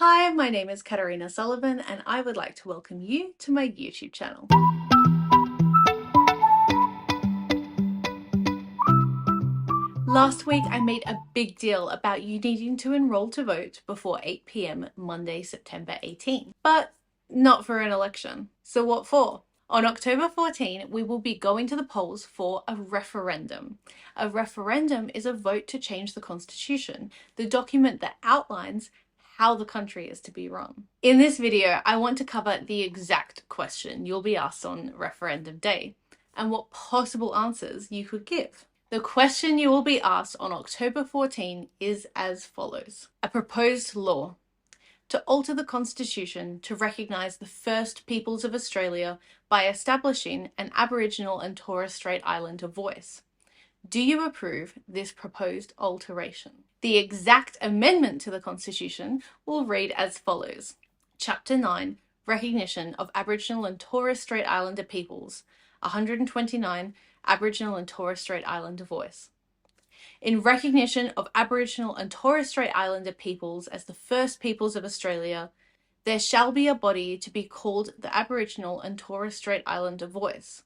Hi, my name is Katarina Sullivan and I would like to welcome you to my YouTube channel. Last week I made a big deal about you needing to enroll to vote before 8 p.m. Monday, September 18, but not for an election. So what for? On October 14, we will be going to the polls for a referendum. A referendum is a vote to change the constitution, the document that outlines how the country is to be run. In this video, I want to cover the exact question you'll be asked on referendum day and what possible answers you could give. The question you will be asked on October 14 is as follows. A proposed law to alter the Constitution to recognise the First Peoples of Australia by establishing an Aboriginal and Torres Strait Islander voice. Do you approve this proposed alteration? The exact amendment to the Constitution will read as follows. Chapter 9, Recognition of Aboriginal and Torres Strait Islander Peoples, 129, Aboriginal and Torres Strait Islander voice. In recognition of Aboriginal and Torres Strait Islander peoples as the first peoples of Australia, there shall be a body to be called the Aboriginal and Torres Strait Islander voice.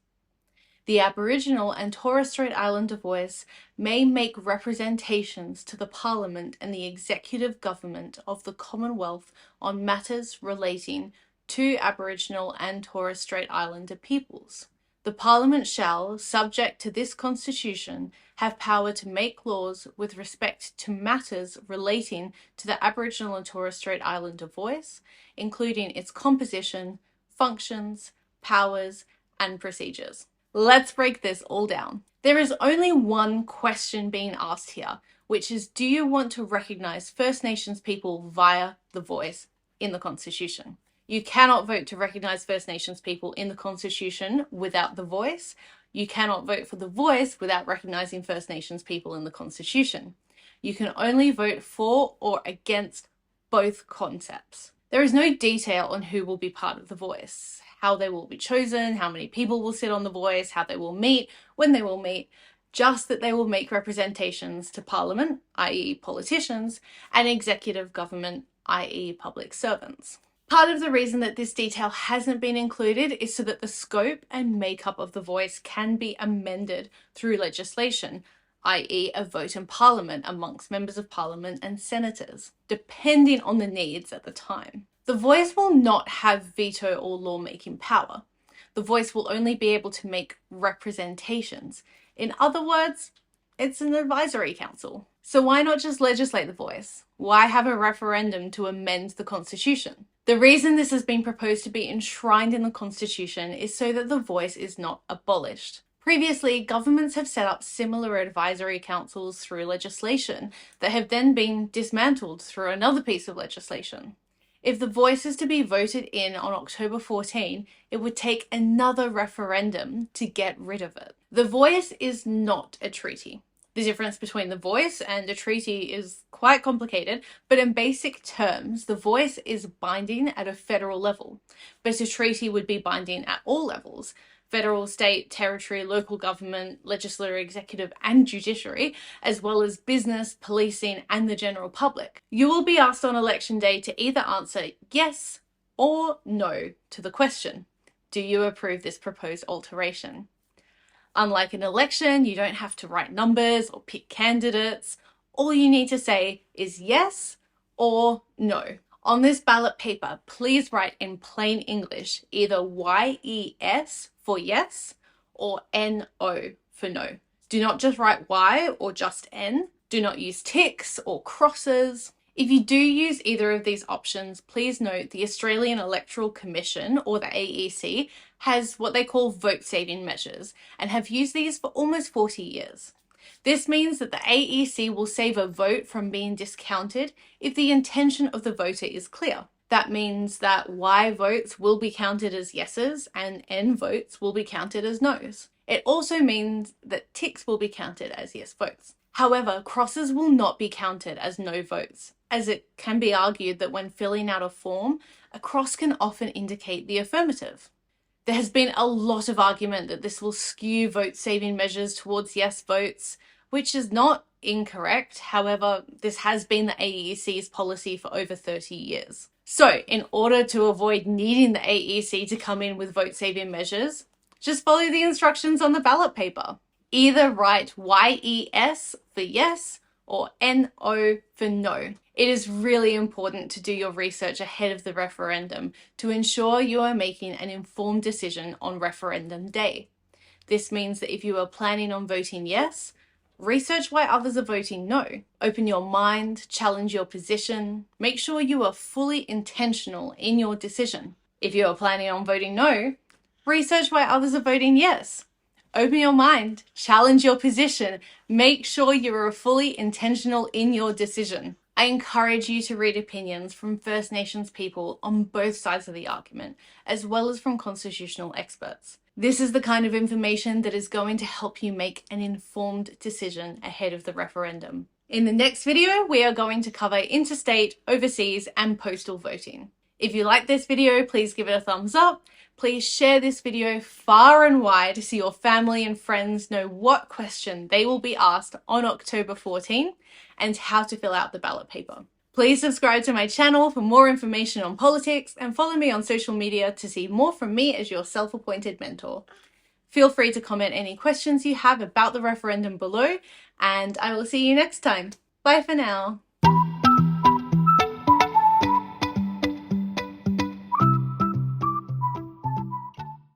The Aboriginal and Torres Strait Islander voice may make representations to the Parliament and the executive government of the Commonwealth on matters relating to Aboriginal and Torres Strait Islander peoples. The Parliament shall, subject to this Constitution, have power to make laws with respect to matters relating to the Aboriginal and Torres Strait Islander voice, including its composition, functions, powers, and procedures. Let's break this all down. There is only one question being asked here, which is, do you want to recognise First Nations people via the voice in the Constitution? You cannot vote to recognise First Nations people in the Constitution without the voice. You cannot vote for the voice without recognising First Nations people in the Constitution. You can only vote for or against both concepts. There is no detail on who will be part of the voice, how they will be chosen, how many people will sit on the voice, how they will meet, when they will meet, just that they will make representations to Parliament, i.e. politicians, and executive government, i.e. public servants. Part of the reason that this detail hasn't been included is so that the scope and makeup of the voice can be amended through legislation, i.e. a vote in Parliament amongst members of Parliament and senators, depending on the needs at the time. The voice will not have veto or lawmaking power. The voice will only be able to make representations. In other words, it's an advisory council. So why not just legislate the voice? Why have a referendum to amend the Constitution? The reason this has been proposed to be enshrined in the Constitution is so that the voice is not abolished. Previously, governments have set up similar advisory councils through legislation that have then been dismantled through another piece of legislation. If the voice is to be voted in on October 14, it would take another referendum to get rid of it. The voice is not a treaty. The difference between the voice and a treaty is quite complicated, but in basic terms, the voice is binding at a federal level, but a treaty would be binding at all levels: federal, state, territory, local government, legislature, executive, and judiciary, as well as business, policing, and the general public. You will be asked on election day to either answer yes or no to the question. Do you approve this proposed alteration? Unlike an election, you don't have to write numbers or pick candidates. All you need to say is yes or no. On this ballot paper, please write in plain English either YES for yes or NO for no. Do not just write Y or just N. Do not use ticks or crosses. If you do use either of these options, please note the Australian Electoral Commission, or the AEC, has what they call vote-saving measures and have used these for almost 40 years. This means that the AEC will save a vote from being discounted if the intention of the voter is clear. That means that Y votes will be counted as yeses and N votes will be counted as noes. It also means that ticks will be counted as yes votes. However, crosses will not be counted as no votes, as it can be argued that when filling out a form, a cross can often indicate the affirmative. There has been a lot of argument that this will skew vote-saving measures towards yes votes, which is not incorrect. However, this has been the AEC's policy for over 30 years. So in order to avoid needing the AEC to come in with vote-saving measures, just follow the instructions on the ballot paper. Either write YES for yes or NO for no. It is really important to do your research ahead of the referendum to ensure you are making an informed decision on referendum day. This means that if you are planning on voting yes, research why others are voting no. Open your mind, challenge your position, make sure you are fully intentional in your decision. If you are planning on voting no, research why others are voting yes. Open your mind, challenge your position, make sure you are fully intentional in your decision. I encourage you to read opinions from First Nations people on both sides of the argument, as well as from constitutional experts. This is the kind of information that is going to help you make an informed decision ahead of the referendum. In the next video, we are going to cover interstate, overseas, and postal voting. If you like this video, please give it a thumbs up. Please share this video far and wide so your family and friends know what question they will be asked on October 14 and how to fill out the ballot paper. Please subscribe to my channel for more information on politics and follow me on social media to see more from me as your self-appointed mentor. Feel free to comment any questions you have about the referendum below, and I will see you next time. Bye for now.